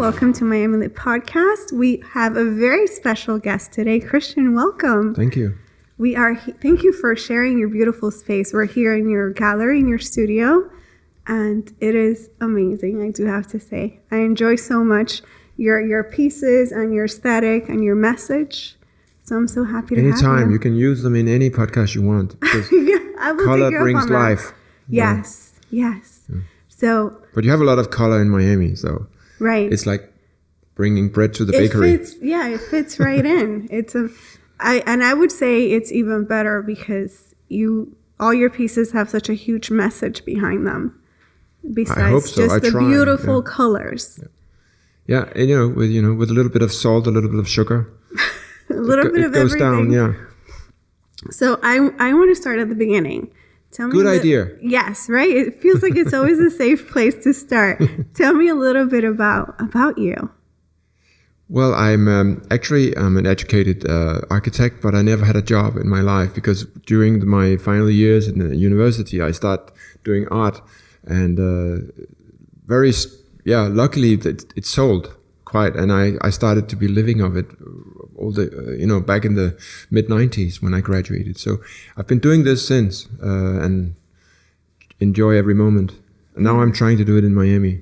Welcome to Miami Lit Podcast. We have a very special guest today. Kristian, welcome. Thank you. Thank you for sharing your beautiful space. We're here in your gallery, in your studio, and it is amazing, I do have to say. I enjoy so much your pieces and your aesthetic and your message. So I'm so happy to have you. Anytime. You can use them in any podcast you want. Yeah, I will color take you brings up on life. that. Yes, yes. Yeah. So, but you have a lot of color in Miami, so right. It's like bringing bread to the bakery. It fits right in. I would say it's even better because all your pieces have such a huge message behind them. Besides I hope so. just the beautiful colors. Yeah, and with a little bit of salt, a little bit of sugar. A little bit of goes everything. Down, yeah. So I want to start at the beginning. Tell me Good idea. Yes, right? It feels like it's always a safe place to start. Tell me a little bit about you. Well, I'm an educated architect, but I never had a job in my life because during my final years in the university, I started doing art, and luckily it sold quite, and I started to be living of it back in the mid-90s when I graduated. So I've been doing this since and enjoy every moment. And now I'm trying to do it in Miami.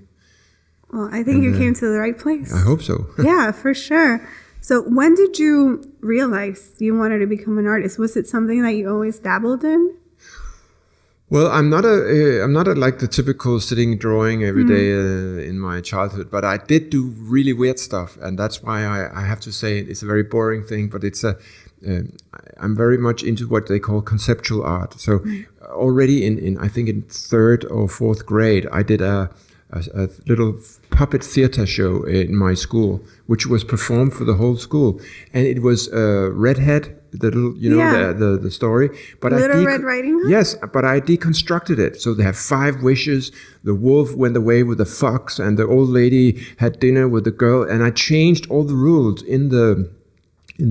Well, I think you came to the right place. I hope so. Yeah, for sure. So when did you realize you wanted to become an artist? Was it something that you always dabbled in? Well, I'm not like the typical sitting drawing every day in my childhood, but I did do really weird stuff, and that's why I have to say it's a very boring thing, but I'm very much into what they call conceptual art. So already in I think in 3rd or 4th grade, I did a little puppet theater show in my school, which was performed for the whole school, and it was Redhead. The little, the story. But Little Red Riding Hood? Yes, but I deconstructed it. So they have 5 wishes. The wolf went away with the fox, and the old lady had dinner with the girl. And I changed all the rules in the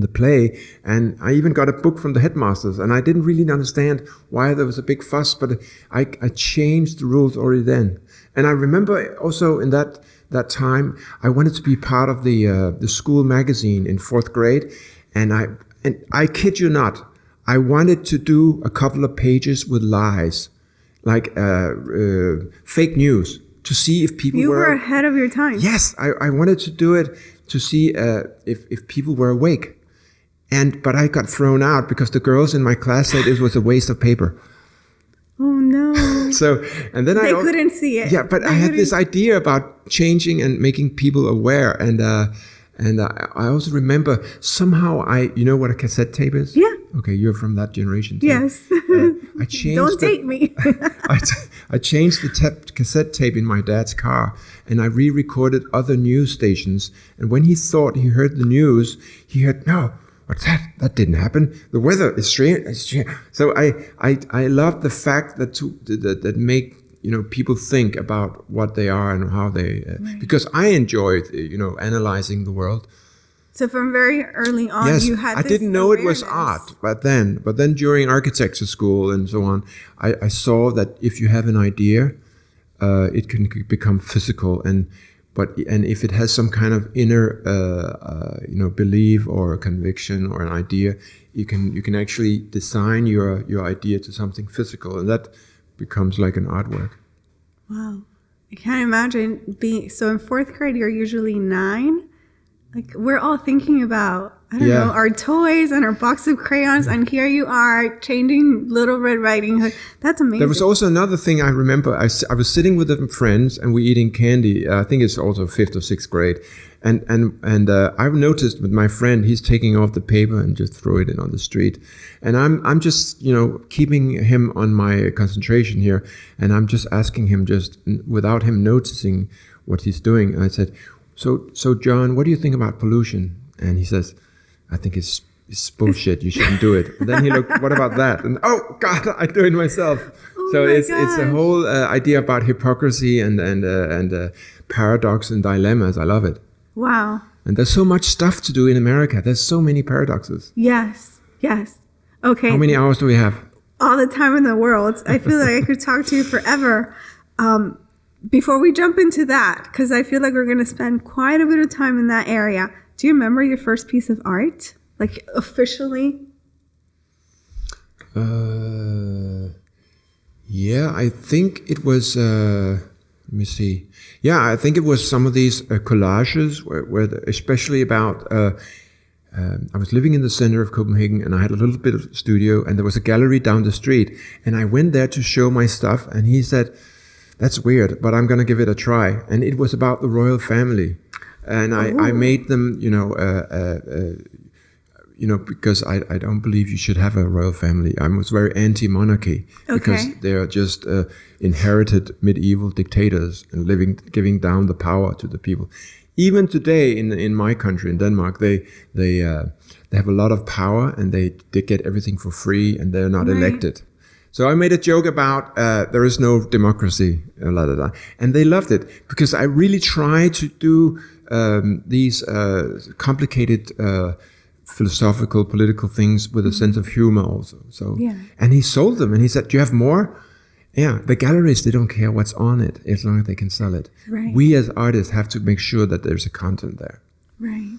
play, and I even got a book from the headmasters. And I didn't really understand why there was a big fuss, but I changed the rules already then. And I remember also in that time, I wanted to be part of the school magazine in 4th grade, and I kid you not, I wanted to do a couple of pages with lies, like fake news, to see if people were ahead of your time. Yes, I wanted to do it to see if people were awake. But I got thrown out because the girls in my class said it was a waste of paper. Oh no. And then they couldn't see it. Yeah, but I had this idea about changing and making people aware, and I also remember somehow you know what a cassette tape is? Yeah. Okay, you're from that generation too. Yes. I changed. Don't date me. I changed the cassette tape in my dad's car, and I re-recorded other news stations. And when he thought he heard the news, he heard, no, what's that? That didn't happen. The weather is strange. So I love the fact that make people think about what they are and how they, because I enjoyed, analyzing the world. So from very early on, yes, you had I this didn't know awareness. It was art, but then during architecture school and so on, I saw that if you have an idea, it can become physical, and if it has some kind of inner, belief or conviction or an idea, you can actually design your idea to something physical, and that becomes like an artwork. Wow. I can't imagine so in 4th grade, you're usually 9. Like we're all thinking about, I don't know, our toys and our box of crayons, and here you are changing Little Red Riding Hood. That's amazing. There was also another thing I remember. I was sitting with some friends and we eating candy. I think it's also 5th or 6th grade. And I've noticed with my friend, he's taking off the paper and just throw it in on the street. And I'm just, keeping him on my concentration here. And I'm just asking him just without him noticing what he's doing. And I said, so John, what do you think about pollution? And he says, I think it's bullshit. You shouldn't do it. And then he looked, what about that? And oh God, I do it myself. Oh so it's a whole idea about hypocrisy and paradox and dilemmas. I love it. Wow. And there's so much stuff to do in America. There's so many paradoxes. Yes. Okay. How many hours do we have? All the time in the world. I feel like I could talk to you forever. before we jump into that, because I feel like we're going to spend quite a bit of time in that area, do you remember your first piece of art? Like officially? Yeah, I think it was, let me see. Yeah, I think it was some of these collages where especially about, I was living in the center of Copenhagen and I had a little bit of studio and there was a gallery down the street and I went there to show my stuff and he said, that's weird, but I'm going to give it a try. And it was about the royal family. And I made them, because I don't believe you should have a royal family. I was very anti-monarchy because they are just inherited medieval dictators and giving down the power to the people. Even today in my country, in Denmark, they have a lot of power and they get everything for free and they're not elected. So I made a joke about there is no democracy, and they loved it because I really try to do these complicated philosophical, political things with a sense of humor also. So, and he sold them and he said, do you have more? Yeah, the galleries, they don't care what's on it as long as they can sell it. Right. We as artists have to make sure that there's a content there. Right.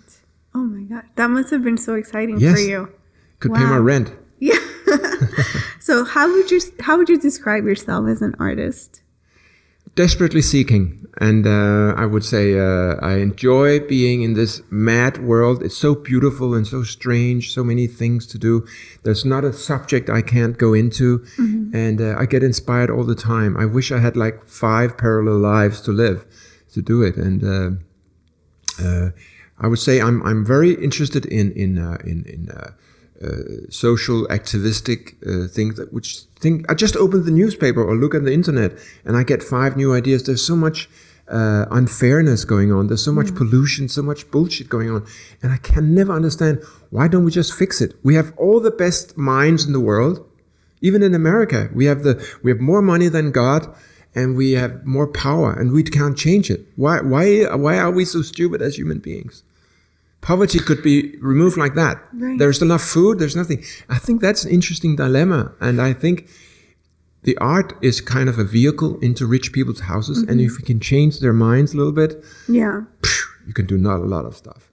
Oh my God. That must have been so exciting for you. Could pay my rent. Yeah. So how would you describe yourself as an artist? Desperately seeking, and I would say I enjoy being in this mad world. It's so beautiful and so strange, so many things to do. There's not a subject I can't go into, and I get inspired all the time. I wish I had like 5 parallel lives to live to do it, and I would say I'm very interested in social activistic things I just open the newspaper or look at the internet and I get 5 new ideas. There's so much unfairness going on. There's so much pollution, so much bullshit going on. And I can never understand, why don't we just fix it? We have all the best minds in the world. Even in America, we have more money than God and we have more power and we can't change it. Why are we so stupid as human beings? Poverty could be removed like that. Right. There's enough food, there's nothing. I think that's an interesting dilemma. And I think the art is kind of a vehicle into rich people's houses. And if we can change their minds a little bit, you can do not a lot of stuff.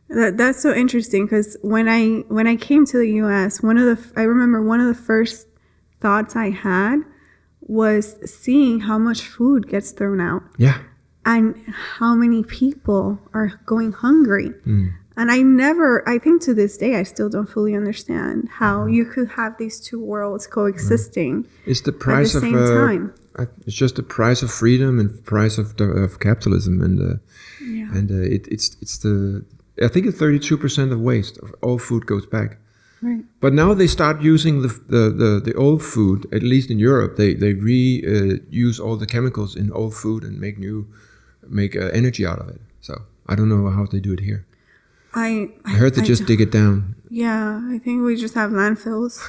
That's so interesting because when I came to the US, I remember one of the first thoughts I had was seeing how much food gets thrown out. Yeah. And how many people are going hungry. And I think to this day, I still don't fully understand how you could have these 2 worlds coexisting it's the price at the same time. It's just the price of freedom and the price of capitalism. And I think it's 32% of waste of all food goes back. Right. But now they start using the old food, at least in Europe, they reuse all the chemicals in old food and make energy out of it. So I don't know how they do it here. I heard they just dig it down. Yeah, I think we just have landfills.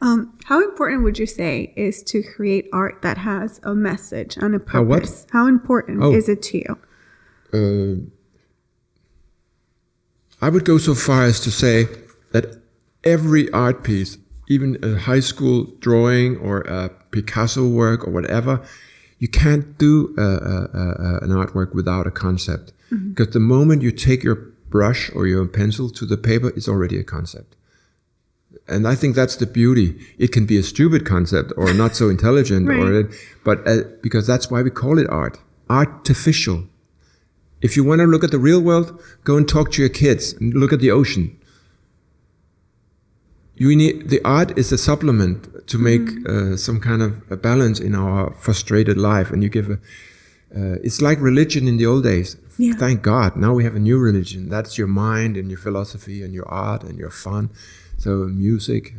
How important would you say is to create art that has a message and a purpose? How important is it to you? I would go so far as to say that every art piece, even a high school drawing or a Picasso work or whatever, you can't do an artwork without a concept. Because the moment you take your brush or your pencil to the paper, it's already a concept. And I think that's the beauty. It can be a stupid concept or not so intelligent, but because that's why we call it art. Artificial. If you want to look at the real world, go and talk to your kids and look at the ocean. The art is a supplement to make some kind of a balance in our frustrated life. And you give it's like religion in the old days. Yeah. Thank God. Now we have a new religion. That's your mind and your philosophy and your art and your fun. So music.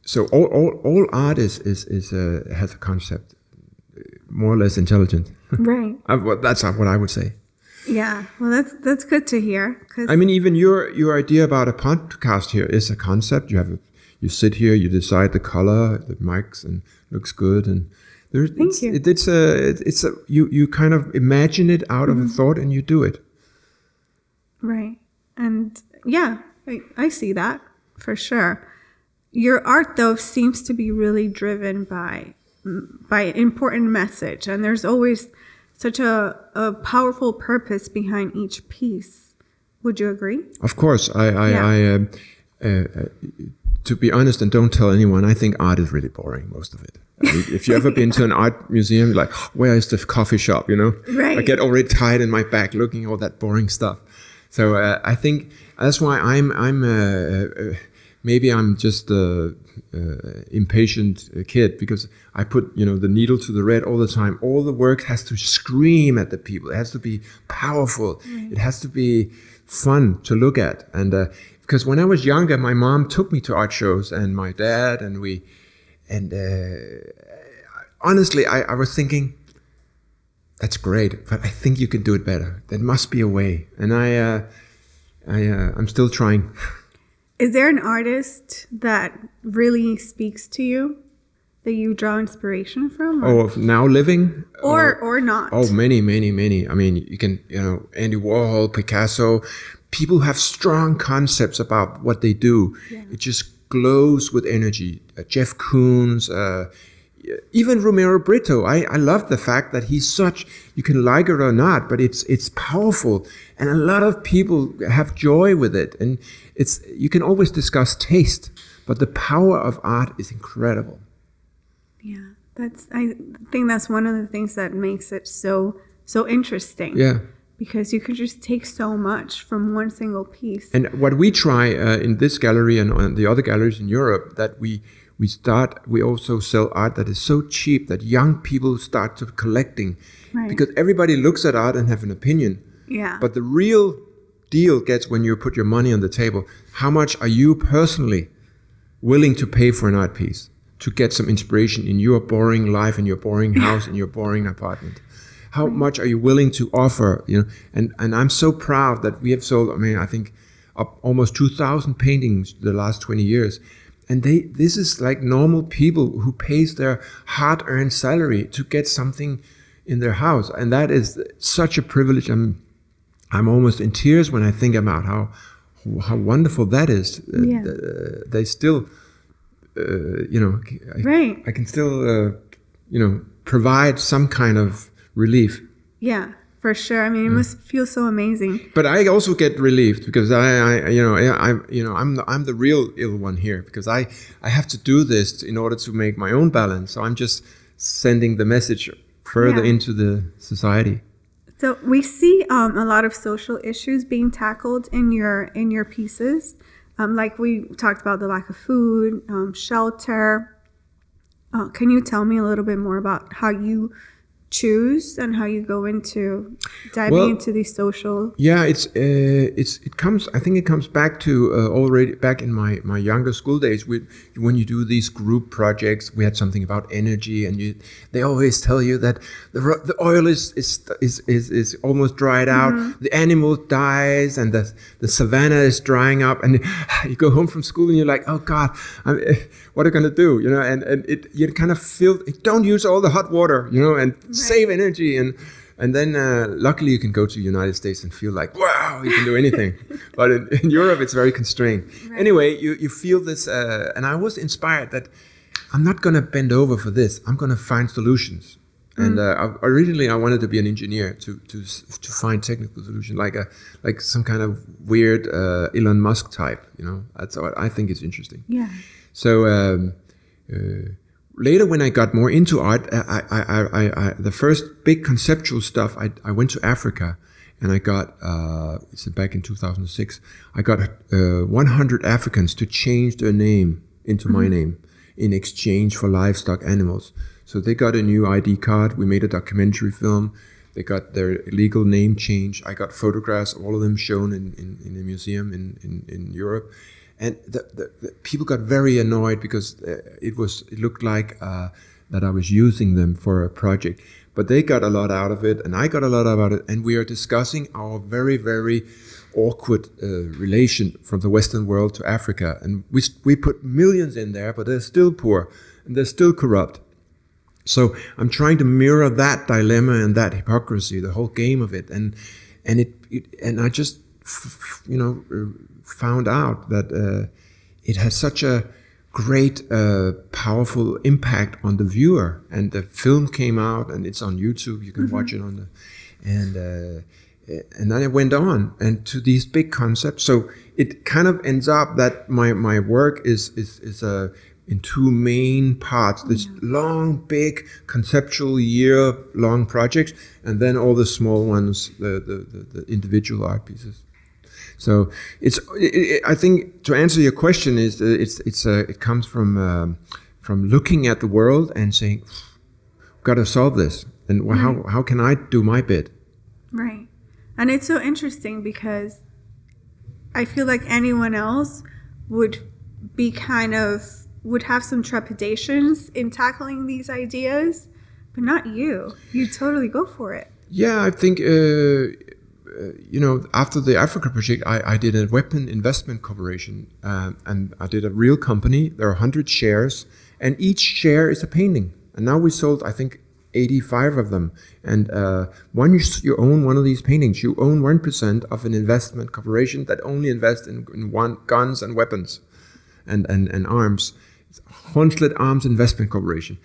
So all art has a concept, more or less intelligent. Right. That's what I would say. Yeah, well, that's good to hear. I mean, even your idea about a podcast here is a concept. You sit here, you decide the color, the mics, and looks good, and Thank you. You kind of imagine it out of a thought, and you do it. Right, and yeah, I see that for sure. Your art, though, seems to be really driven by an important message, and there's always such a powerful purpose behind each piece. Would you agree? Of course. To be honest, and don't tell anyone, I think art is really boring, most of it. If you've ever been to an art museum, you're like, where is the coffee shop, you know? Right. I get already tired in my back looking at all that boring stuff. So I think that's why maybe I'm just an impatient kid, because I put, you know, the needle to the red all the time. All the work has to scream at the people. It has to be powerful. Right. It has to be fun to look at. And because when I was younger, my mom took me to art shows, and my dad, and honestly, I was thinking, that's great, but I think you can do it better. There must be a way. And I'm still trying. Is there an artist that really speaks to you, that you draw inspiration from? Or? Oh, now living? Or not? Oh, many. I mean, you can, you know, Andy Warhol, Picasso. People have strong concepts about what they do. Yeah. It just glows with energy. Jeff Koons, even Romero Brito. I love the fact that he's such, you can like it or not, but it's powerful. And a lot of people have joy with it. And you can always discuss taste, but the power of art is incredible. Yeah, I think that's one of the things that makes it so interesting. Yeah. Because you could just take so much from one single piece. And what we try in this gallery and on the other galleries in Europe, that we also sell art that is so cheap that young people start to collecting. Right. Because everybody looks at art and have an opinion. Yeah. But the real deal gets when you put your money on the table. How much are you personally willing to pay for an art piece to get some inspiration in your boring life, in your boring house, in your boring apartment? How much are you willing to offer? You know, and I'm so proud that we have sold, I mean, I think up almost 2,000 paintings the last 20 years. And this is like normal people who pays their hard-earned salary to get something in their house. And that is such a privilege. I'm almost in tears when I think about how wonderful that is. Yeah. They still, you know, right. I can still, you know, provide some kind of relief. Yeah, for sure. I mean, it must feel so amazing. But I also get relieved because I'm the real ill one here, because I have to do this in order to make my own balance. So I'm just sending the message further into the society. So we see a lot of social issues being tackled in your pieces, like we talked about the lack of food, shelter. Can you tell me a little bit more about how you choose and how you go into diving into these social? Yeah, I think it comes back to already back in my younger school days. When you do these group projects, we had something about energy, and they always tell you that the oil is almost dried out, the animal dies, and the savannah is drying up, and you go home from school and you're like, oh God, what are you gonna do? You know, and you kind of feel, don't use all the hot water, you know, and save energy, and then luckily you can go to the United States and feel like, wow, you can do anything. But in Europe it's very constrained. Right. Anyway, you feel this, and I was inspired that I'm not going to bend over for this. I'm going to find solutions. And originally I wanted to be an engineer to find technical solutions, like some kind of weird Elon Musk type. You know, that's what I think is interesting. Yeah. So. Later, when I got more into art, I the first big conceptual stuff, I went to Africa, and I got, it's back in 2006, I got 100 Africans to change their name into my name in exchange for livestock animals. So they got a new ID card. We made a documentary film. They got their legal name changed. I got photographs of all of them shown in a museum in Europe. And the people got very annoyed because it looked like that I was using them for a project. But they got a lot out of it, and I got a lot out of it. And we are discussing our very, very awkward relation from the Western world to Africa. And we put millions in there, but they're still poor, and they're still corrupt. So I'm trying to mirror that dilemma and that hypocrisy, the whole game of it. And I just, found out that it has such a great, powerful impact on the viewer. And the film came out, and it's on YouTube. You can watch it on the, and then it went on and to these big concepts. So it kind of ends up that my work is in two main parts: this long, big, conceptual, year-long projects, and then all the small ones, the individual art pieces. So I think to answer your question is it comes from looking at the world and saying, got to solve this, and how can I do my bit? Right, and it's so interesting because I feel like anyone else would have some trepidations in tackling these ideas, but not you. You totally go for it. Yeah, I think. After the Africa project, I did a weapon investment corporation, and I did a real company. There are 100 shares, and each share is a painting. And now we sold, I think, 85 of them. And once you own one of these paintings, you own 1% of an investment corporation that only invests in guns and weapons and arms. It's Hornsleth Arms Investment Corporation.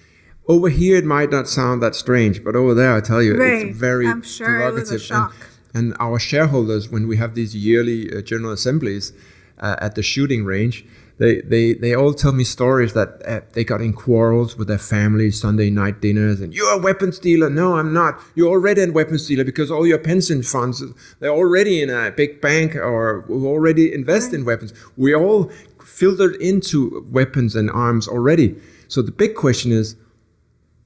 Over here, it might not sound that strange, but over there, I tell you, it's very I'm sure provocative. It was a shock. And our shareholders, when we have these yearly general assemblies at the shooting range, they all tell me stories that they got in quarrels with their families, Sunday night dinners, and you're a weapons dealer. No, I'm not. You're already a weapons dealer because all your pension funds, they're already in a big bank or we already invest in weapons. We all filtered into weapons and arms already. So the big question is,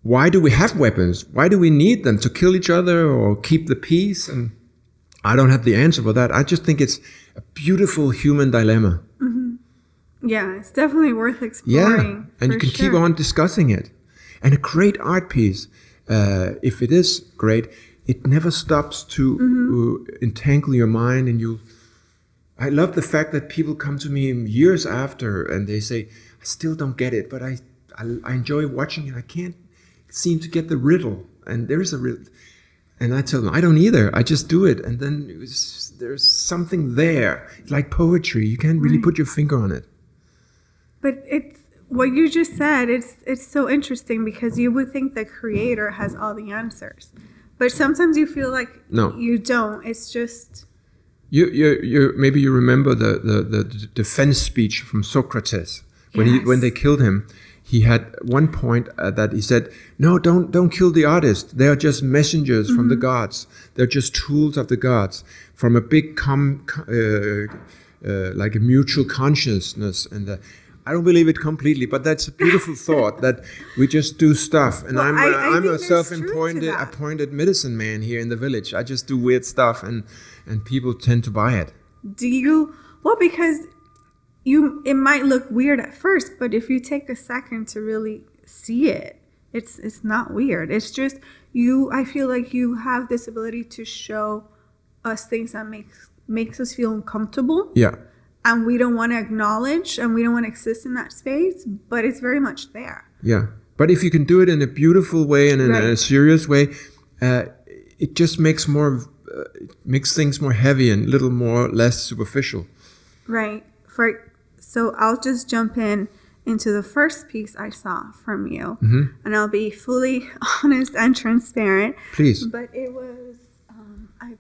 why do we have weapons? Why do we need them? To kill each other or keep the peace? And I don't have the answer for that. I just think it's a beautiful human dilemma. Mm-hmm. Yeah, it's definitely worth exploring. Yeah, and you can keep on discussing it. And a great art piece, if it is great, it never stops to entangle your mind. And I love the fact that people come to me years after and they say, I still don't get it, but I enjoy watching it. I can't seem to get the riddle. And there is a riddle. And I tell them, I don't either. I just do it. And then there's something there. It's like poetry. You can't really put your finger on it. But it's what you just said. It's so interesting because you would think the creator has all the answers. But sometimes you feel like you don't. It's just... You maybe you remember the defense speech from Socrates. When they killed him, he had one point that he said, no, don't kill the artist. They are just messengers from the gods. They're just tools of the gods from a big, like a mutual consciousness. And I don't believe it completely, but that's a beautiful thought that we just do stuff. And I'm a self-appointed medicine man here in the village. I just do weird stuff and people tend to buy it. Do you? Well, because... it might look weird at first, but if you take a second to really see it, it's not weird. It's just I feel like you have this ability to show us things that makes us feel uncomfortable. Yeah. And we don't want to acknowledge and we don't want to exist in that space, but it's very much there. Yeah. But if you can do it in a beautiful way and in a serious way, it just makes things more heavy and a little less superficial. Right. So I'll just jump into the first piece I saw from you, and I'll be fully honest and transparent. Please. But it was, I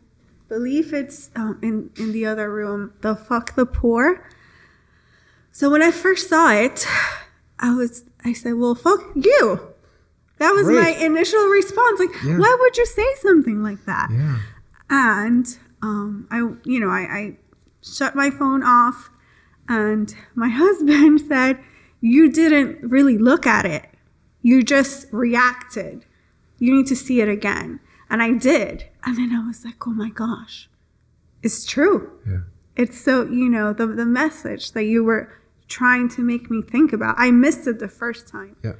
believe it's in the other room, the Fuck the Poor. So when I first saw it, I said, well, fuck you. That was my initial response. Like, why would you say something like that? Yeah. And I shut my phone off. And my husband said, you didn't really look at it. You just reacted. You need to see it again. And I did. And then I was like, oh my gosh, it's true. Yeah. It's so, the message that you were trying to make me think about. I missed it the first time. Yeah.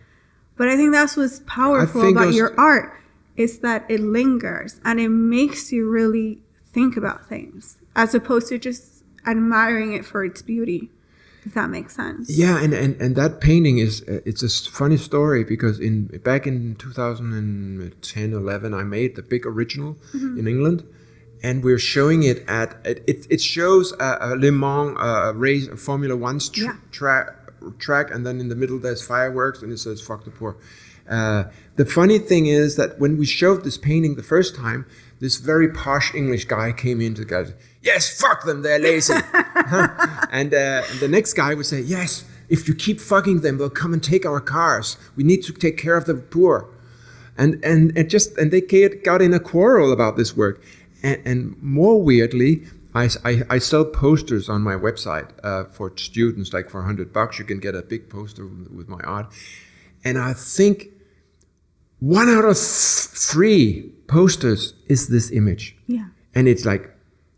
But I think that's what's powerful about your art is that it lingers and it makes you really think about things as opposed to just admiring it for its beauty, if that makes sense. Yeah, and that painting it's a funny story because back in 2010-11 I made the big original in England, and we're showing it at it shows a Le Mans race, a Formula 1 track, and then in the middle there's fireworks, and it says "fuck the poor." The funny thing is that when we showed this painting the first time, this very posh English guy came in to go, "Yes, fuck them, they're lazy." And the next guy would say, "Yes, if you keep fucking them, they'll come and take our cars. We need to take care of the poor." And they got in a quarrel about this work. And more weirdly, I sell posters on my website for students, like for $100 you can get a big poster with my art. And I think 1 out of 3 posters is this image. Yeah. And it's like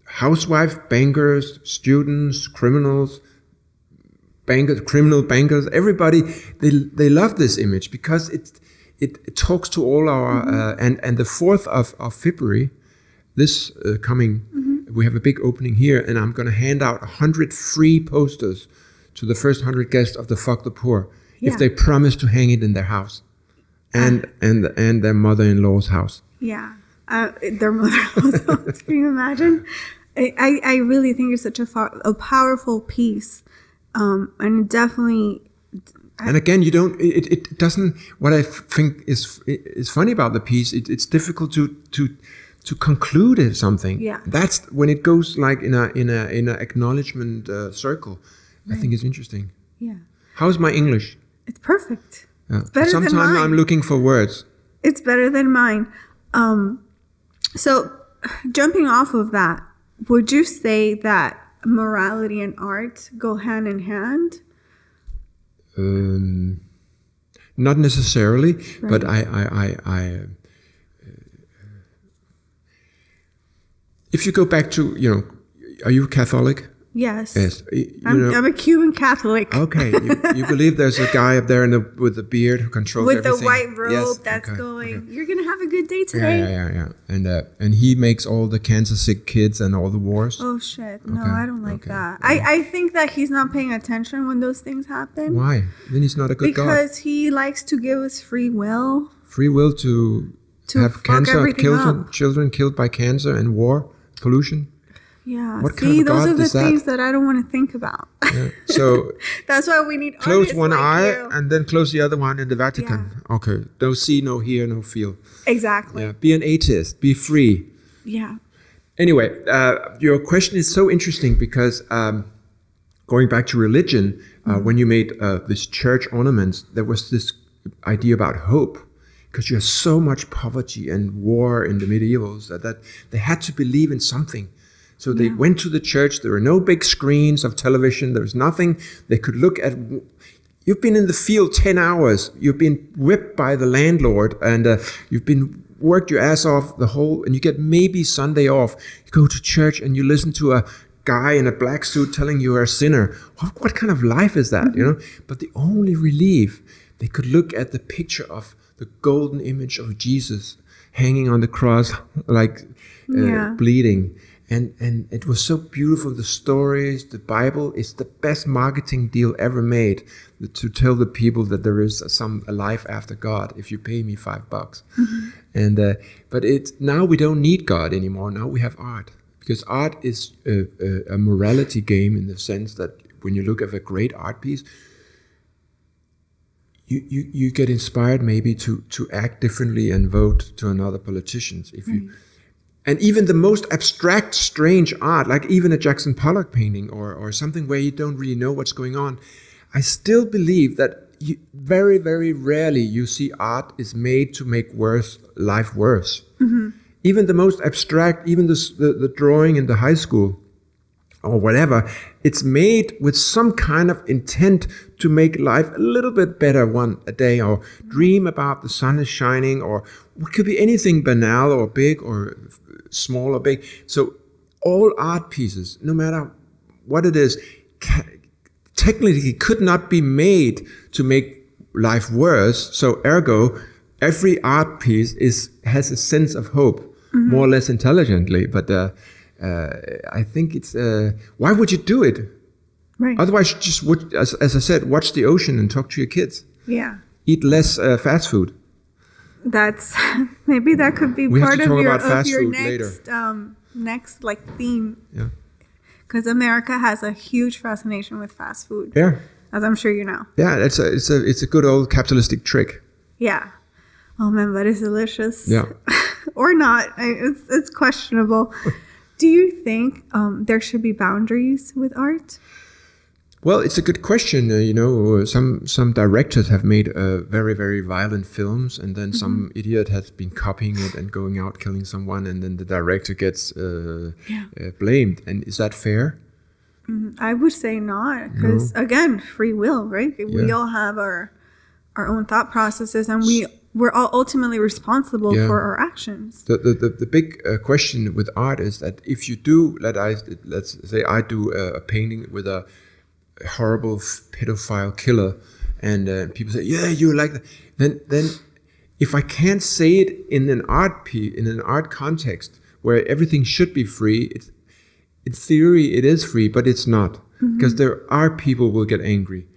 housewife, bankers, students, criminals, criminal bankers, everybody, they love this image because it talks to all our, and the 4th of February, this coming, we have a big opening here, and I'm going to hand out 100 free posters to the first 100 guests of the Fuck the Poor if they promise to hang it in their house and their mother-in-law's house. Yeah, their mother-in-law's house. Can you imagine? I really think it's such a powerful piece, and definitely. And again, you don't. It doesn't. What I think is funny about the piece. It's difficult to conclude it something. Yeah. That's when it goes like in a acknowledgement circle. Right. I think it's interesting. Yeah. How's my English? It's perfect. Yeah. It's better than mine. Sometimes I'm looking for words. It's better than mine. So jumping off of that, would you say that morality and art go hand in hand? Not necessarily, but I if you go back to, are you Catholic? Yes. Yes. I'm a Cuban Catholic. Okay. You believe there's a guy up there with the beard who controls with everything? The white robe, yes. that's okay. going, okay. You're going to have a good day today. Yeah. And he makes all the cancer sick kids and all the wars. Oh, shit. No, Okay. I don't like Okay. that. Yeah. I think that he's not paying attention when those things happen. Why? Then he's not a good God. Because he likes to give us free will. Free will to have fuck cancer, everything up. children killed by cancer and war, pollution. Yeah. What See, kind of those God are the is that? things that I don't want to think about. Yeah. So That's why we need close artists one like eye you. and then close the other one in the Vatican. Okay. No see, no hear, no feel. Exactly. Yeah. Be an atheist. Be free. Yeah. Anyway, your question is so interesting because going back to religion, when you made this church ornaments, there was this idea about hope. Because you have so much poverty and war in the medievals that they had to believe in something. So they went to the church. There were no big screens of television. There was nothing they could look at. You've been in the field 10 hours. You've been whipped by the landlord, and you've been worked your ass off and you get maybe Sunday off. You go to church and you listen to a guy in a black suit telling you are a sinner. What kind of life is that? But the only relief, they could look at the picture of the golden image of Jesus hanging on the cross, like bleeding. And it was so beautiful. The stories, the Bible is the best marketing deal ever made to tell the people that there is a life after God if you pay me $5. And but now we don't need God anymore. Now we have art, because art is a morality game in the sense that when you look at a great art piece, you get inspired maybe to act differently and vote to another politicians if you. And even the most abstract, strange art, like even a Jackson Pollock painting or something where you don't really know what's going on, I still believe that very, very rarely you see art is made to make life worse. Even the most abstract, even the drawing in the high school or whatever, it's made with some kind of intent to make life a little bit better a day, or dream about the sun is shining, or it could be anything banal or big or small or big. So all art pieces, no matter what it is, technically could not be made to make life worse. So ergo, every art piece has a sense of hope, more or less intelligently. But I think it's why would you do it? Right. Otherwise, you just would, as I said, watch the ocean and talk to your kids. Yeah. Eat less fast food. That's maybe that could be We have part to of talk your, about fast food next next like theme. Yeah. Because America has a huge fascination with fast food. Yeah. as I'm sure you know. Yeah, it's a good old capitalistic trick. Yeah. Oh man, but it's delicious. Yeah. Or not. It's questionable. Do you think there should be boundaries with art? Well, it's a good question. Some directors have made very, very violent films, and then some idiot has been copying it and going out killing someone, and then the director gets blamed. And is that fair? I would say not, because again, free will, right? We all have our own thought processes, and we're all ultimately responsible for our actions. The big question with art is that if you do, let's say I do a painting with a horrible pedophile killer, and people say, yeah, you like that, then if I can't say it in an art context where everything should be free, in theory it is free, but it's not, because there are people who will get angry.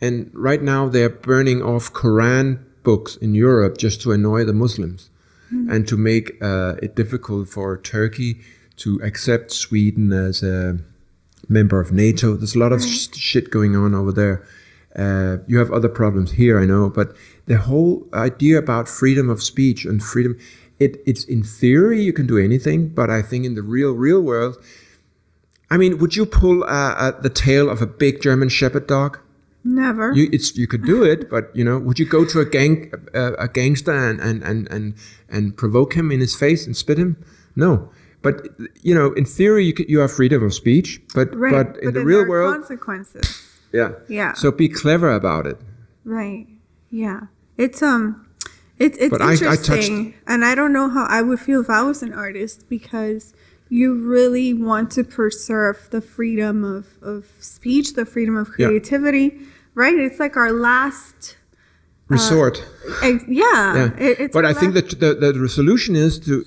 And right now they're burning off Quran books in Europe just to annoy the Muslims and to make it difficult for Turkey to accept Sweden as a member of NATO. There's a lot of shit going on over there. You have other problems here, I know, but the whole idea about freedom of speech and freedom, it's in theory you can do anything, but I think in the real world, I mean, would you pull the tail of a big German Shepherd dog? Never. You could do it, but would you go to a gangster and provoke him in his face and spit him? No. But in theory, you have freedom of speech, but in the real world, consequences. Yeah. So be clever about it. Right. Yeah. It's interesting, and I don't know how I would feel if I was an artist, because you really want to preserve the freedom of speech, the freedom of creativity, right? It's like our last resort. But I think that the solution is to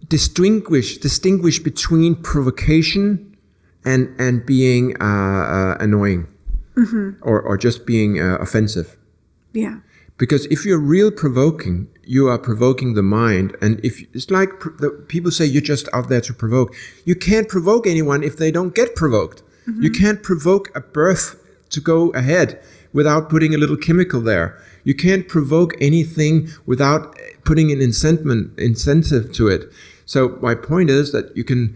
distinguish between provocation and being annoying, or just being offensive. Yeah. Because if you're real provoking, you are provoking the mind. And if it's like people say you're just out there to provoke. You can't provoke anyone if they don't get provoked. You can't provoke a birth to go ahead without putting a little chemical there. You can't provoke anything without putting an incentive to it. So my point is that you can,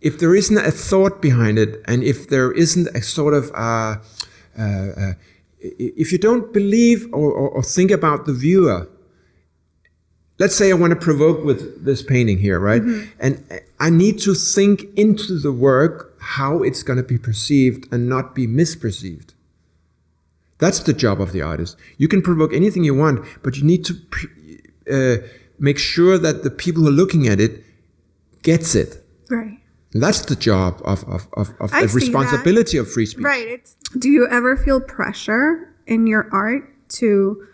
if there isn't a thought behind it, and if there isn't a sort of if you don't believe or think about the viewer, let's say I want to provoke with this painting here, right? And I need to think into the work how it's going to be perceived and not be misperceived. That's the job of the artist. You can provoke anything you want, but you need to make sure that the people who are looking at it gets it. Right. And that's the job of the responsibility of free speech. Right. Do you ever feel pressure in your art to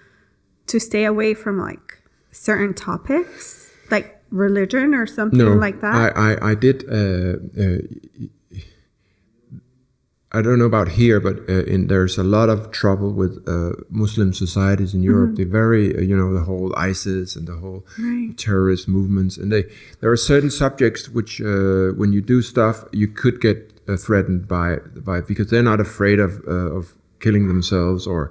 stay away from like certain topics, like religion or something like that? I did. I don't know about here, but there's a lot of trouble with Muslim societies in Europe. They're very, the whole ISIS and the whole terrorist movements. And there are certain subjects which, when you do stuff, you could get threatened by because they're not afraid of killing themselves or.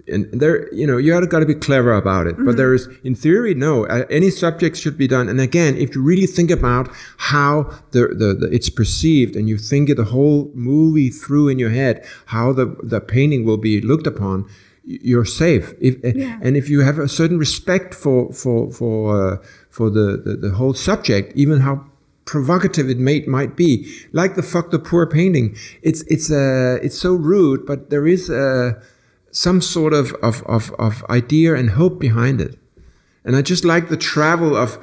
And there, you got to be clever about it. But there is, in theory, no. Any subject should be done. And again, if you really think about how it's perceived, and you think of the whole movie through in your head, how the painting will be looked upon, you're safe. And if you have a certain respect for the whole subject, even how provocative it might be, like the "fuck the poor" painting, it's so rude, but there is some sort of idea and hope behind it. And I just like the travel of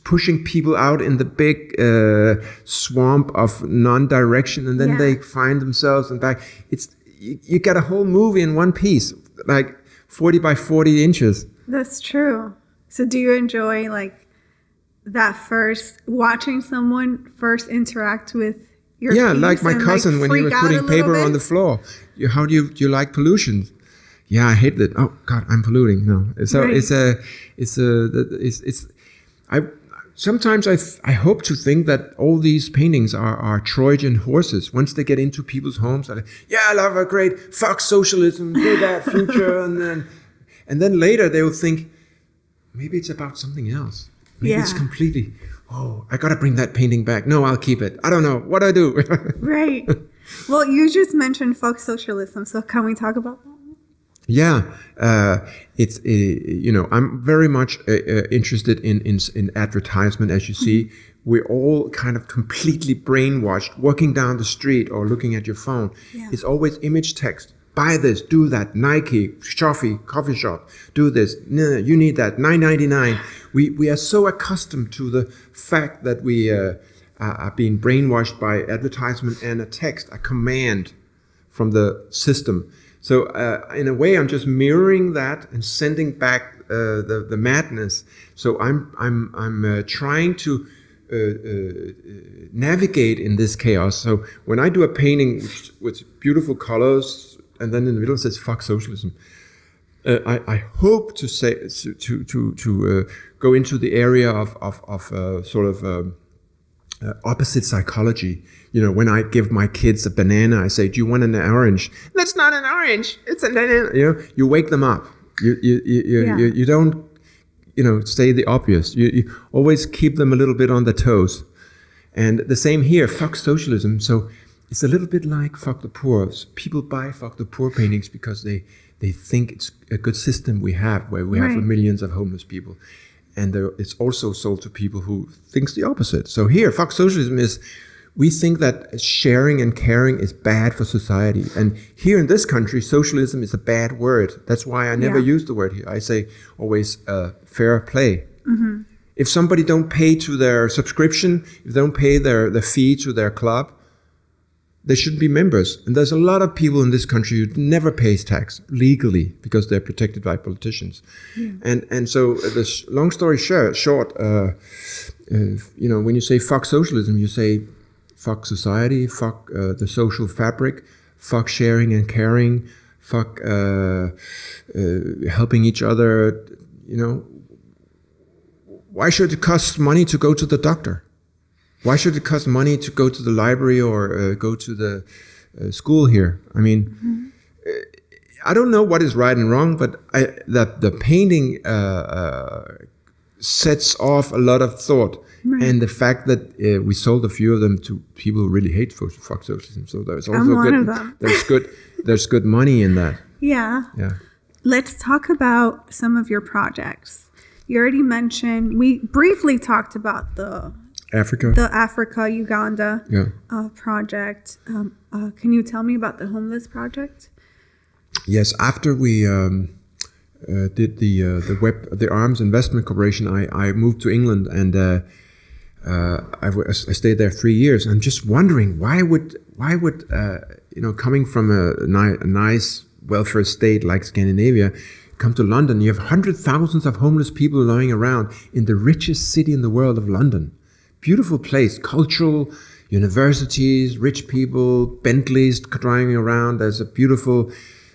pushing people out in the big swamp of non-direction, and then they find themselves and back. You get a whole movie in one piece, like 40 by 40 inches. That's true. So do you enjoy like that first, watching someone first interact with your piece, like my cousin when he was putting paper on the floor. How do you like pollution? Yeah, I hate it. Oh God, I'm polluting. No, so sometimes I hope to think that all these paintings are Trojan horses. Once they get into people's homes, they're like, yeah, I love a great, fuck socialism, do that, future. and then later they will think, maybe it's about something else. Maybe it's completely, I got to bring that painting back. No, I'll keep it. I don't know. What do I do? Right. Well, you just mentioned folk socialism. So can we talk about that? Yeah. It's, I'm very much interested in advertisement, as you see. We're all kind of completely brainwashed, walking down the street or looking at your phone. Yeah. It's always image text. Buy this, do that, Nike, coffee shop, do this. No, you need that, $9.99. We are so accustomed to the fact that we are being brainwashed by advertisement and a text, a command from the system. So in a way, I'm just mirroring that and sending back the madness. So I'm trying to navigate in this chaos. So when I do a painting with beautiful colors, and then in the middle it says "fuck socialism," I hope to say to go into the area of sort of opposite psychology. When I give my kids a banana, I say, "Do you want an orange?" That's not an orange. It's a banana. You wake them up. You don't say the obvious. You always keep them a little bit on their toes. And the same here. Fuck socialism. So it's a little bit like fuck the poor. People buy fuck the poor paintings because they think it's a good system we have, where we have millions of homeless people. And it's also sold to people who thinks the opposite. So here, fuck socialism is, we think that sharing and caring is bad for society. And here in this country, socialism is a bad word. That's why I never use the word here. I say always fair play. Mm-hmm. If somebody don't pay to their subscription, if they don't pay their fee to their club, they shouldn't be members. And there's a lot of people in this country who never pays tax legally because they're protected by politicians. Yeah. And so this long story short, when you say fuck socialism, you say fuck society, fuck the social fabric, fuck sharing and caring, fuck helping each other. Why should it cost money to go to the doctor? Why should it cost money to go to the library or go to the school here? I mean, I don't know what is right and wrong, but the painting sets off a lot of thought. Right. And the fact that we sold a few of them to people who really hate fuck socialism. So there's also one of them. There's good money in that. Yeah. Let's talk about some of your projects. You already mentioned, we briefly talked about the Africa, Uganda project. Can you tell me about the homeless project? Yes, after we did the Arms Investment Corporation, I moved to England and I stayed there 3 years. I'm just wondering why would coming from a nice welfare state like Scandinavia, come to London, you have hundreds of thousands of homeless people lying around in the richest city in the world of London. Beautiful place, cultural, universities, rich people, Bentleys driving around. There's a beautiful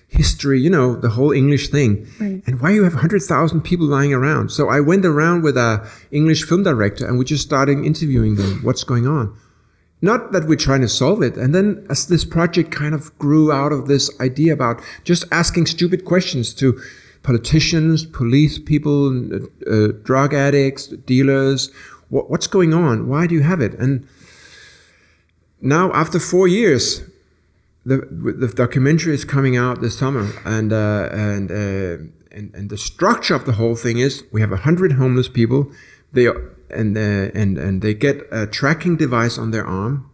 history, the whole English thing. Right. And why you have 100,000 people lying around? So I went around with an English film director and we just started interviewing them. What's going on? Not that we're trying to solve it. And then as this project kind of grew out of this idea about just asking stupid questions to politicians, police people, drug addicts, dealers. What's going on? Why do you have it? And now, after 4 years, the documentary is coming out this summer, and the structure of the whole thing is we have 100 homeless people. They get a tracking device on their arm,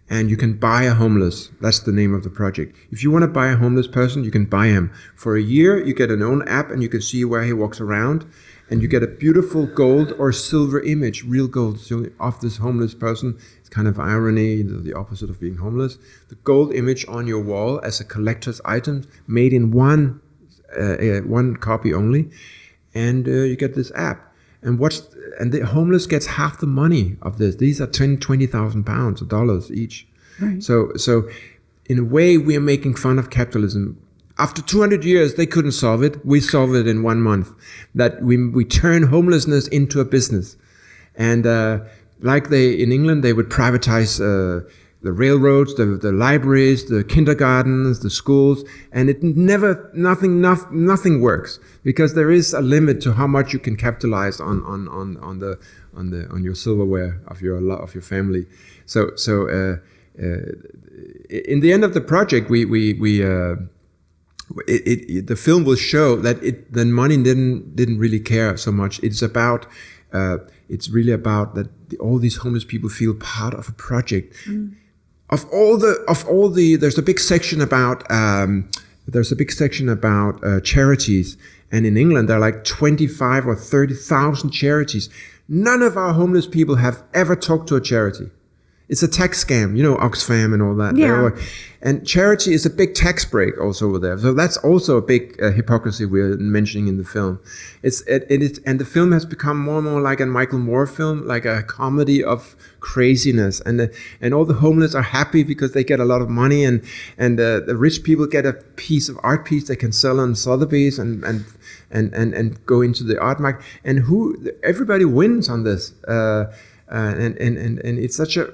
and you can buy a homeless. That's the name of the project. If you want to buy a homeless person, you can buy him. For a year, you get an own app, and you can see where he walks around. And you get a beautiful gold or silver image, real gold, of this homeless person. It's kind of irony, the opposite of being homeless. The gold image on your wall as a collector's item, made in one copy only. And you get this app. And the homeless gets half the money of this. These are 20,000 pounds or dollars each. Right. So in a way, we are making fun of capitalism. After 200 years, they couldn't solve it. We solved it in 1 month. That we turn homelessness into a business. And like in England, they would privatize the railroads, the libraries, the kindergartens, the schools, and nothing works, because there is a limit to how much you can capitalize on your silverware of your family. So in the end of the project, the film will show that the money didn't really care so much. It's really about that all these homeless people feel part of a project. Of all the there's a big section about charities, and in England there are like 25 or 30,000 charities. None of our homeless people have ever talked to a charity. It's a tax scam, Oxfam and all that. Yeah. And charity is a big tax break also over there. So that's also a big hypocrisy we're mentioning in the film. And the film has become more and more like a Michael Moore film, like a comedy of craziness. And all the homeless are happy because they get a lot of money, and the rich people get a piece of art piece they can sell on Sotheby's and go into the art market. And everybody wins on this. And it's such a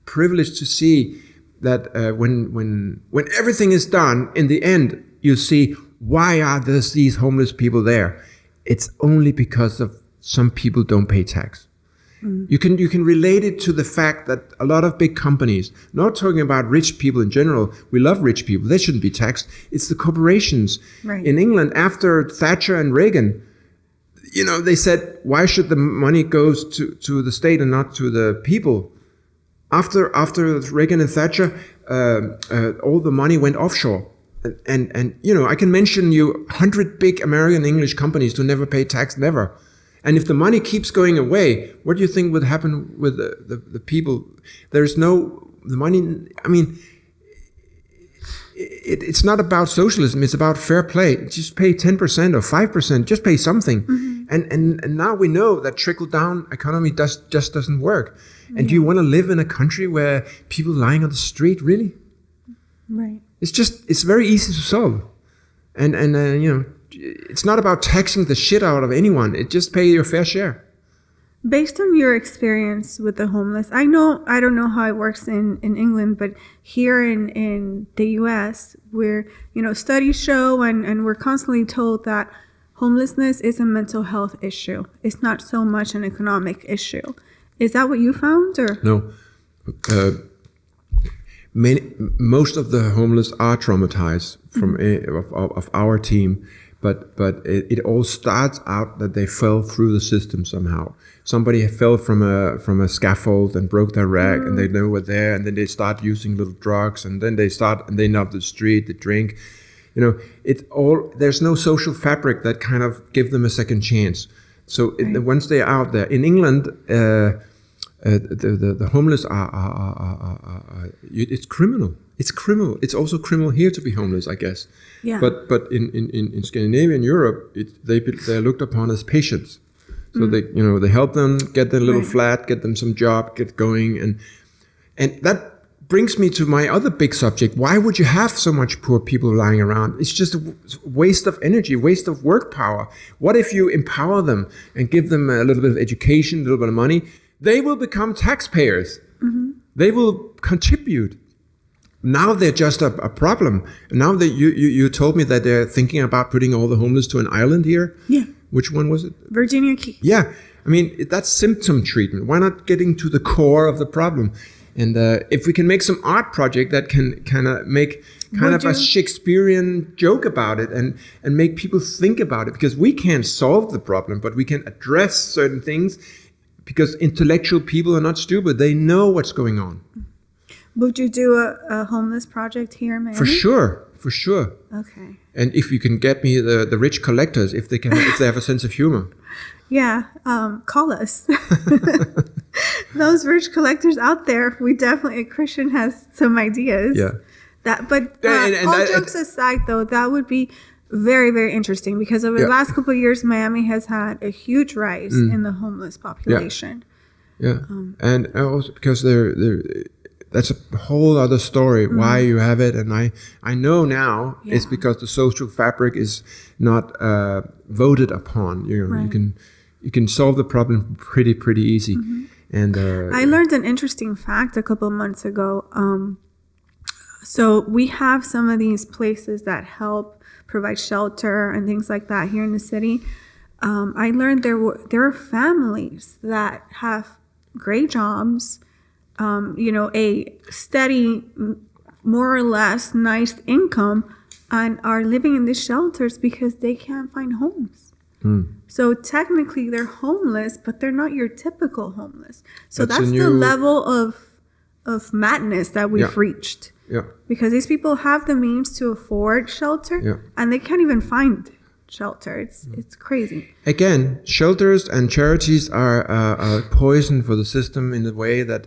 privilege to see that when everything is done, in the end, you see, why are these homeless people there? It's only because of some people don't pay tax. You can relate it to the fact that a lot of big companies, not talking about rich people in general, we love rich people, they shouldn't be taxed. It's the corporations. Right. In England, after Thatcher and Reagan, they said, why should the money go to the state and not to the people? After Reagan and Thatcher, all the money went offshore. And I can mention you 100 big American English companies who never pay tax, never. And if the money keeps going away, what do you think would happen with the people? There's the money, it's not about socialism, it's about fair play. Just pay 10% or 5%, just pay something. And now we know that trickle-down economy just doesn't work. And do you want to live in a country where people lying on the street, really? Right. It's very easy to solve. And it's not about taxing the shit out of anyone. It just pay your fair share. Based on your experience with the homeless, I don't know how it works in England, but here in the US, where, studies show and we're constantly told that homelessness is a mental health issue. It's not so much an economic issue. Is that what you found, or? No. Most of the homeless are traumatized of our team, but it all starts out that they fell through the system somehow. Somebody fell from a scaffold and broke their leg, and they know were there, and then they start using little drugs, and then they end up the street, they drink. There's no social fabric that kind of give them a second chance. So once they're out there, in England, the homeless are it's criminal. It's criminal. It's also criminal here to be homeless, I guess. Yeah. But in Scandinavia and Europe, they're looked upon as patients. So they help them get their little flat, get them some job, get going, and that brings me to my other big subject. Why would you have so much poor people lying around? It's just a waste of energy, waste of work power. What if you empower them and give them a little bit of education, a little bit of money? They will become taxpayers. They will contribute. Now they're just a problem. Now that you told me that they're thinking about putting all the homeless to an island here. Yeah. Which one was it? Virginia Key. Yeah. That's symptom treatment. Why not getting to the core of the problem? And if we can make some art project that can kind of make a Shakespearean joke about it and make people think about it, because we can't solve the problem, but we can address certain things, because intellectual people are not stupid. They know what's going on. Would you do a homeless project here in Miami? For sure. Okay. And if you can get me the rich collectors, if they have a sense of humor. Yeah, call us. Those rich collectors out there, Kristian has some ideas. Yeah. All jokes aside, though, that would be very, very interesting, because over the last couple of years, Miami has had a huge rise in the homeless population. Yeah, and also because that's a whole other story why you have it, and I know now it's because the social fabric is not voted upon. You you can solve the problem pretty easy. And I learned an interesting fact a couple of months ago. So we have some of these places that help provide shelter and things like that here in the city. I learned there are families that have great jobs, a steady, more or less nice income, and are living in these shelters because they can't find homes. So technically they're homeless, but they're not your typical homeless. So that's the level of madness that we've reached. Yeah. Because these people have the means to afford shelter, and they can't even find shelter. It's crazy. Again, shelters and charities are poison for the system in the way that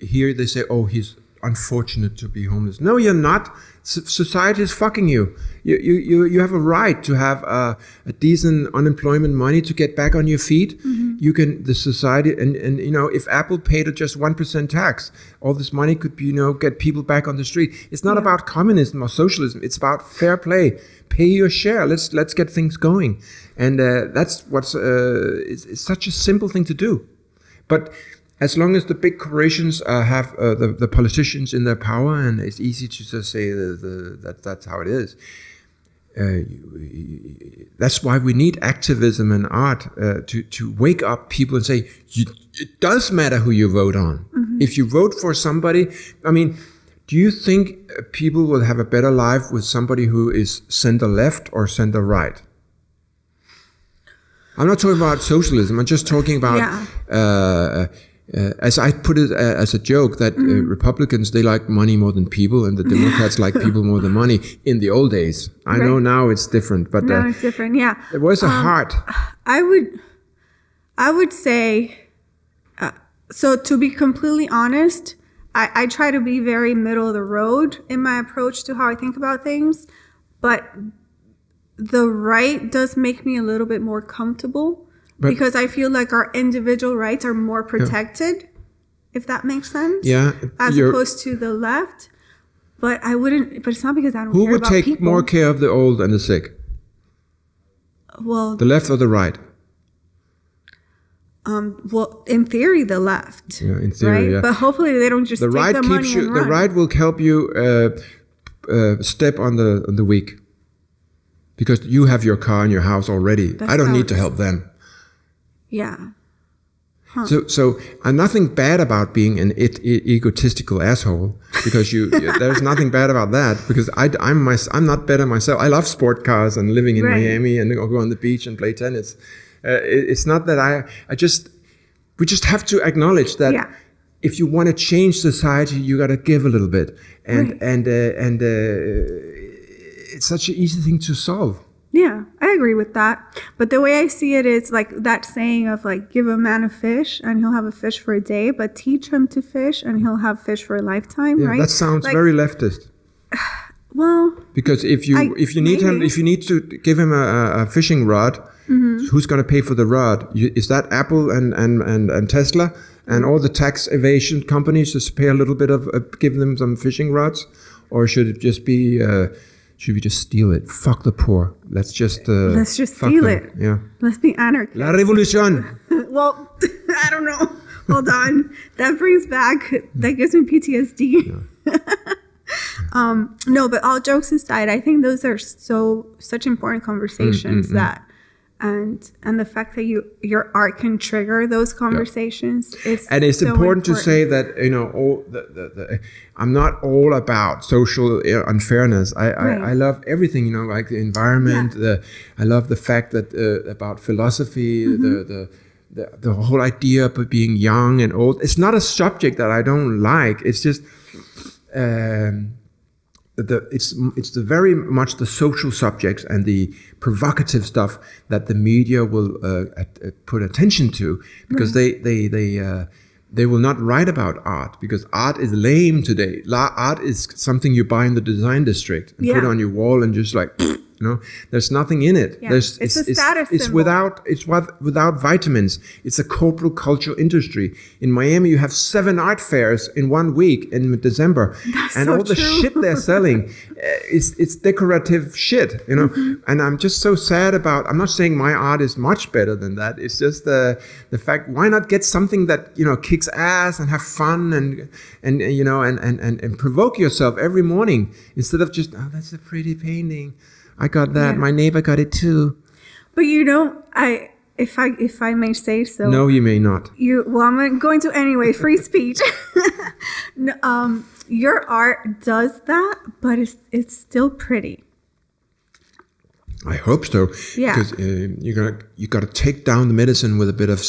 here they say, oh, he's unfortunate to be homeless. No, you're not. Society is fucking you. You have a right to have a decent unemployment money to get back on your feet. You can, the society, and if Apple paid just 1% tax, all this money could be, get people back on the street. It's not about communism or socialism. It's about fair play. Pay your share. Let's get things going. And that's what's it's such a simple thing to do. But as long as the big corporations have the politicians in their power, and it's easy to just say that that's how it is. That's why we need activism and art to wake up people and say, it does matter who you vote on. If you vote for somebody, do you think people will have a better life with somebody who is center left or center right? I'm not talking about socialism. I'm just talking about, as I put it as a joke, that Republicans, they like money more than people, and the Democrats like people more than money in the old days. I know now it's different, but now it's different. Yeah, there was a heart. I would say, so to be completely honest, I try to be very middle of the road in my approach to how I think about things, but the right does make me a little bit more comfortable. Because I feel like our individual rights are more protected, if that makes sense. Yeah. As opposed to the left. But I wouldn't, but it's not because I don't care about people. Who would take more care of the old and the sick? Well, the left or the right? Well, in theory, the left. Yeah, in theory, right? yeah. But hopefully they don't just take the money and run. The right will help you step on the weak. Because you have your car and your house already. I don't need to help them. Yeah. Huh. So nothing bad about being an egotistical asshole, because there's nothing bad about that, because I'm not better myself. I love sport cars and living in Miami and go on the beach and play tennis. It's not that we just have to acknowledge that if you want to change society, you got to give a little bit, and it's such an easy thing to solve. Yeah, I agree with that. But the way I see it is like that saying of like, give a man a fish and he'll have a fish for a day, but teach him to fish and he'll have fish for a lifetime, right? That sounds very leftist. Well, because if you need to give him a fishing rod, who's going to pay for the rod? Is that Apple and Tesla and all the tax evasion companies just pay a little bit of give them some fishing rods, or should it just be? Should we just steal it? Fuck the poor. Let's just steal it. Yeah. Let's be anarchists. La revolution. Well, I don't know. Hold on. That gives me PTSD. Yeah. No, but all jokes aside, I think those are such important conversations that, and the fact that your art can trigger those conversations is and it's so important to say that I'm not all about social unfairness. I love everything, like the environment. I love the fact that about philosophy, the whole idea of being young and old. It's not a subject that I don't like. It's just it's the very much the social subjects and the provocative stuff that the media will put attention to, because they will not write about art, because art is lame today. Art is something you buy in the design district and put on your wall and just like You know, there's nothing in it. Yeah. It's a status symbol. Without vitamins. It's a corporate cultural industry. In Miami, you have 7 art fairs in 1 week in December, That's and so all the true. shit they're selling, it's decorative shit. You know, and I'm just so sad about. I'm not saying my art is much better than that. It's just the fact. Why not get something that kicks ass and have fun and you know and provoke yourself every morning instead of just that's a pretty painting. I got that. My neighbor got it too. But if I may say so. No, you may not. Well, I'm going to anyway. Free speech. No, your art does that, but it's still pretty. I hope so. Yeah. Because you got to take down the medicine with a bit of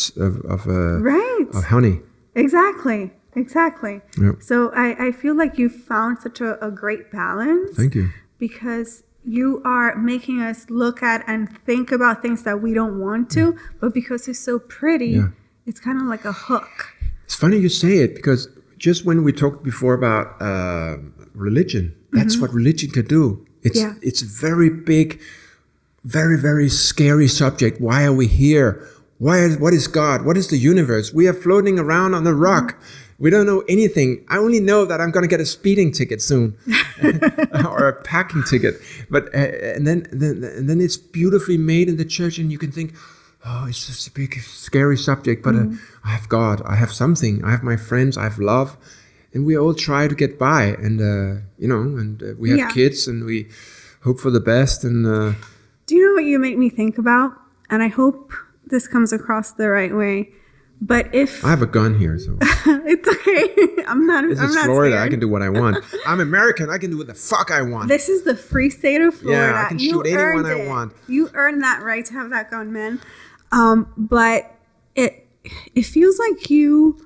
honey. Exactly. Yep. So I feel like you found such a great balance. Thank you. Because you are making us look at and think about things that we don't want to, but because it's so pretty, it's kind of like a hook. It's funny you say it, because just when we talked before about religion, that's what religion can do. It's a very big, very, very scary subject. Why are we here? What is God? What is the universe? We are floating around on a rock. We don't know anything. I only know that I'm going to get a speeding ticket soon, or a parking ticket. But and then it's beautifully made in the church, and you can think, oh, it's just a big, scary subject. But I have God. I have something. I have my friends. I have love, and we all try to get by. And we have kids, and we hope for the best. And do you know what you make me think about? And I hope this comes across the right way. But if I have a gun here, so it's okay. I'm not Florida. scared. I can do what I want. I'm American. I can do what the fuck I want. This is the free state of Florida. Yeah, I can shoot anyone I want. You earned that right to have that gun, man. But it feels like you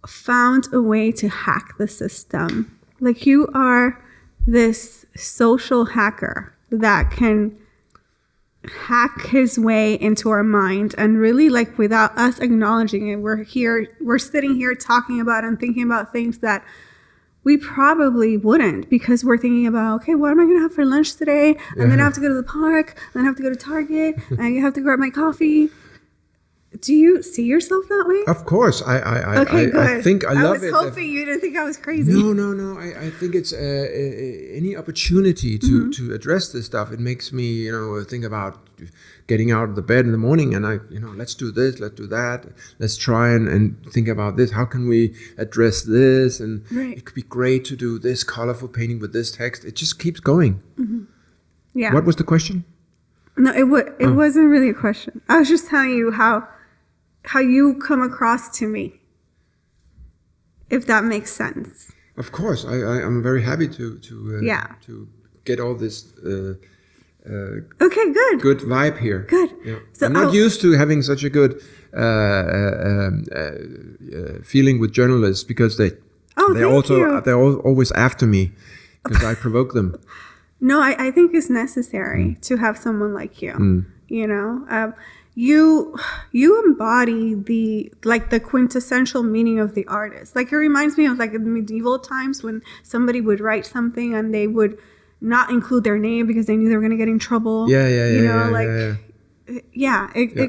found a way to hack the system. Like you are this social hacker that can hack his way into our mind, and really, like, without us acknowledging it, we're sitting here talking about and thinking about things that we probably wouldn't, because we're thinking about, okay, what am I going to have for lunch today? And then I have to go to the park, and then I have to go to Target, and I have to grab my coffee. Do you see yourself that way? Of course. Okay, good. I think I love it. I was hoping you didn't think I was crazy. No. I think it's any opportunity to address this stuff. It makes me, think about getting out of the bed in the morning, and let's do this, let's do that. Let's try and think about this. How can we address this? And it could be great to do this colorful painting with this text. It just keeps going. Mm-hmm. Yeah. What was the question? No, it wasn't really a question. I was just telling you how you come across to me, if that makes sense. Of course, I'm very happy to get all this okay, good vibe here. Good. Yeah. So I'm not used to having such a good feeling with journalists, because they're always after me because I provoke them. No, I think it's necessary to have someone like you. You embody the quintessential meaning of the artist. Like, it reminds me of like in medieval times when somebody would write something and they would not include their name because they knew they were going to get in trouble. It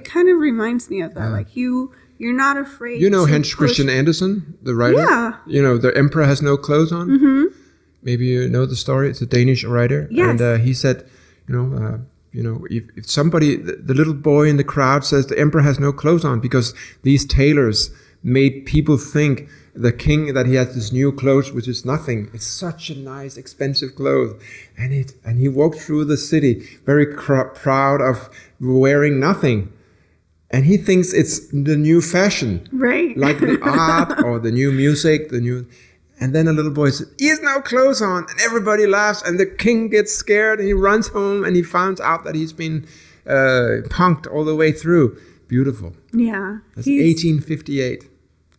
kind of reminds me of that. Like you're not afraid. Hans Christian Andersen, the writer. Yeah. The emperor has no clothes on. Mm-hmm. Maybe you know the story. It's a Danish writer. Yes. And he said, if somebody, the little boy in the crowd says the emperor has no clothes on because these tailors made people think the king that he has this new clothes, which is nothing. It's such a nice, expensive clothes. And he walked through the city very proud of wearing nothing. And he thinks it's the new fashion. Right. Like the art or the new music, And then a little boy says, he has no clothes on. And everybody laughs. And the king gets scared. And he runs home. And he finds out that he's been punked all the way through. Beautiful. Yeah. That's 1858.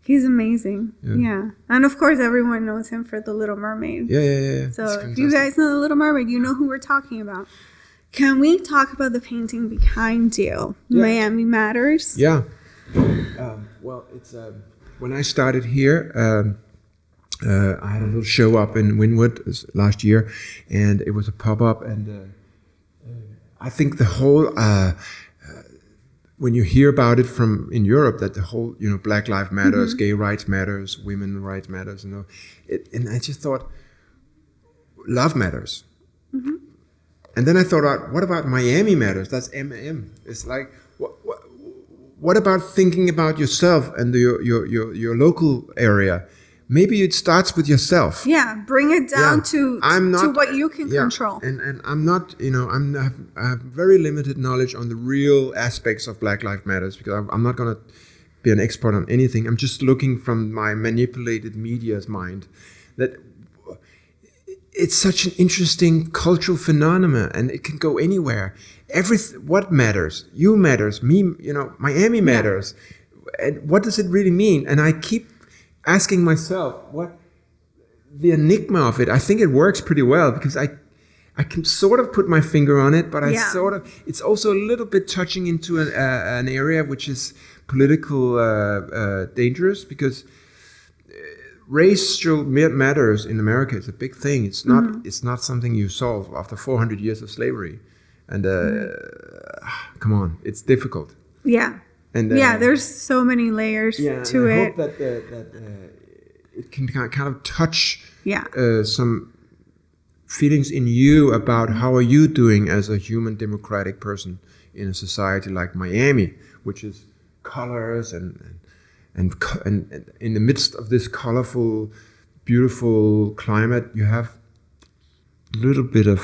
He's amazing. Yeah. And of course, everyone knows him for The Little Mermaid. Yeah. So if you guys know The Little Mermaid, you know who we're talking about. Can we talk about the painting behind you? Yeah. Miami Matters? Yeah. Well, it's when I started here, I had a little show up in Wynwood last year, and it was a pop-up, and I think the whole when you hear about it from in Europe, that the whole Black Lives Matters, gay rights matters, women rights matters, and I just thought love matters. And then I thought, what about Miami matters? That's MM. It's like what about thinking about yourself and your local area? Maybe it starts with yourself. Yeah, bring it down to what you can control. And I'm not, I have very limited knowledge on the real aspects of Black Lives Matters, because I'm not going to be an expert on anything. I'm just looking from my manipulated media's mind that it's such an interesting cultural phenomenon, and it can go anywhere. What matters? You matters. Me, Miami matters. And what does it really mean? And I keep asking myself, what the enigma of it. I think it works pretty well, because I can sort of put my finger on it, but it's also a little bit touching into an area which is political dangerous, because racial matters in America is a big thing. It's not something you solve after 400 years of slavery, and come on, it's difficult. Yeah. And there's so many layers to it. I hope that it can kind of touch some feelings in you about how are you doing as a human democratic person in a society like Miami, which is colors and in the midst of this colorful, beautiful climate, you have a little bit of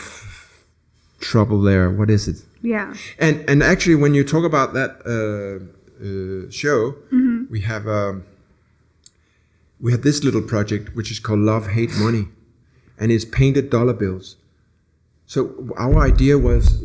trouble there. What is it? Yeah. And actually, when you talk about that show, we have this little project which is called Love, Hate, Money, and it's painted dollar bills. So our idea was,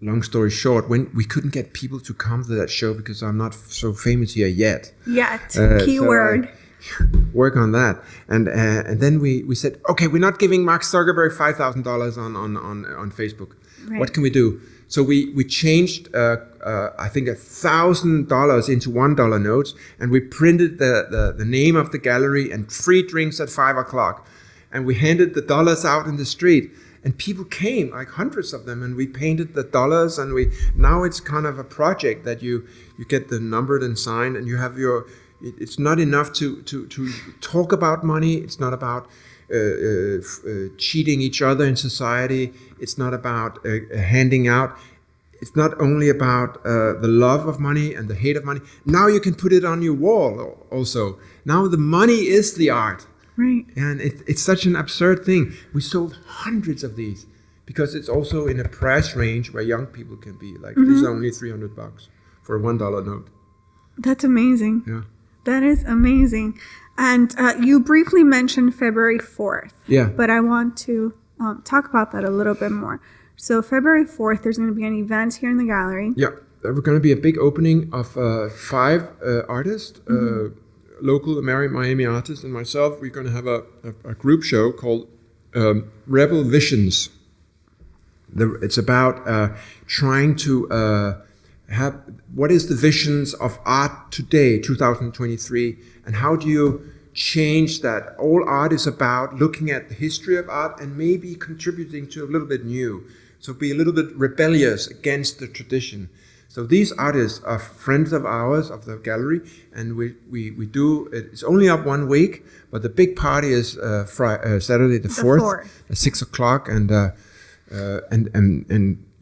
long story short, when we couldn't get people to come to that show because I'm not so famous here yet. Keyword. So work on that, and then we said, okay, we're not giving Mark Zuckerberg $5,000 on Facebook. Right. What can we do? So we changed, I think, $1,000 into $1 notes, and we printed the name of the gallery and free drinks at 5 o'clock, and we handed the dollars out in the street. And people came, like hundreds of them, and we painted the dollars, and now it's kind of a project that you get the numbered and signed, and you have it's not enough to talk about money. It's not about cheating each other in society. It's not about handing out. It's not only about the love of money and the hate of money. Now you can put it on your wall also. Now the money is the art. Right. And it's such an absurd thing. We sold hundreds of these because it's also in a price range where young people can be. Like, this is only $300 for a $1 note. That's amazing. Yeah. That is amazing. And you briefly mentioned February 4th. Yeah. But I want to talk about that a little bit more. So February 4th, there's going to be an event here in the gallery. Yeah. There's going to be a big opening of 5 artists, local Miami artists, and myself. We're going to have a group show called Rebel Visions. It's about trying to have what is the visions of art today, 2023, and how do you change that? All art is about looking at the history of art and maybe contributing to a little bit new. So be a little bit rebellious against the tradition. So these artists are friends of ours, of the gallery, and we do, it's only up 1 week, but the big party is Saturday the 4th at 6 o'clock, and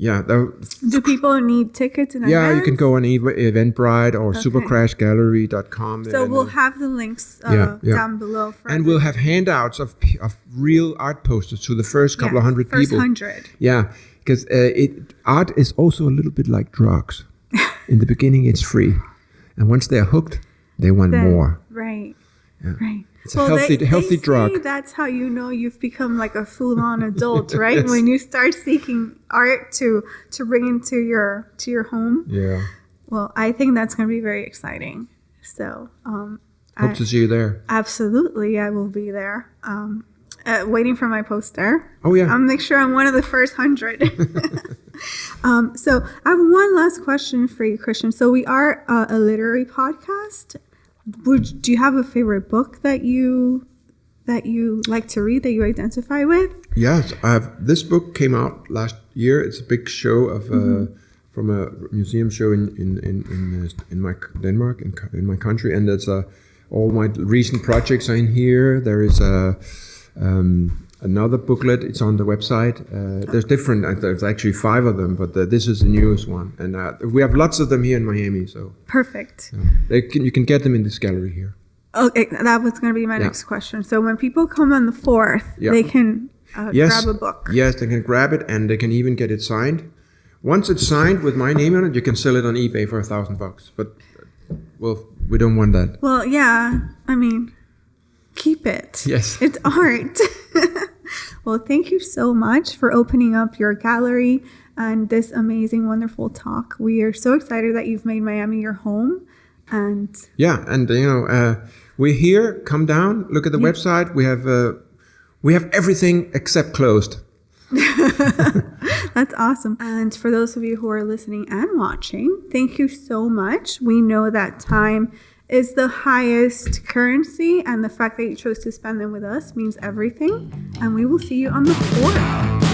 yeah. Do people need tickets in advance? Yeah, you can go on Eventbrite or SuperCrashGallery.com. So we'll have the links down below. And we'll have handouts of real art posters to the first couple of hundred people. First 100. Yeah. Because art is also a little bit like drugs. In the beginning, it's free. And once they're hooked, they want more. Right. Yeah. Right. It's a healthy drug. That's how you know you've become like a full-on adult, right? Yes. When you start seeking art to bring into your home. Yeah. Well, I think that's going to be very exciting. So hope to see you there. Absolutely, I will be there. Waiting for my poster. Oh, yeah. I'll make sure I'm one of the first 100. So I have one last question for you, Kristian. So we are a literary podcast. Do you have a favorite book that you like to read, that you identify with? Yes, this book came out last year. It's a big show of from a museum show in my Denmark, in my country, and it's all my recent projects are in here. There is another booklet. It's on the website. There's different. There's actually 5 of them, but this is the newest one, and we have lots of them here in Miami. So perfect. You can get them in this gallery here. Okay, that was going to be my next question. So when people come on the 4th, they can grab a book. Yes, they can grab it, and they can even get it signed. Once it's signed with my name on it, you can sell it on eBay for $1,000. But well, we don't want that. Well, yeah. I mean, keep it. Yes, it's art. Well, thank you so much for opening up your gallery and this amazing, wonderful talk. We are so excited that you've made Miami your home. And we're here. Come down, look at the website. We have everything except closed. That's awesome. And for those of you who are listening and watching, thank you so much. We know that time is the highest currency, and the fact that you chose to spend them with us means everything. And we will see you on the 4th.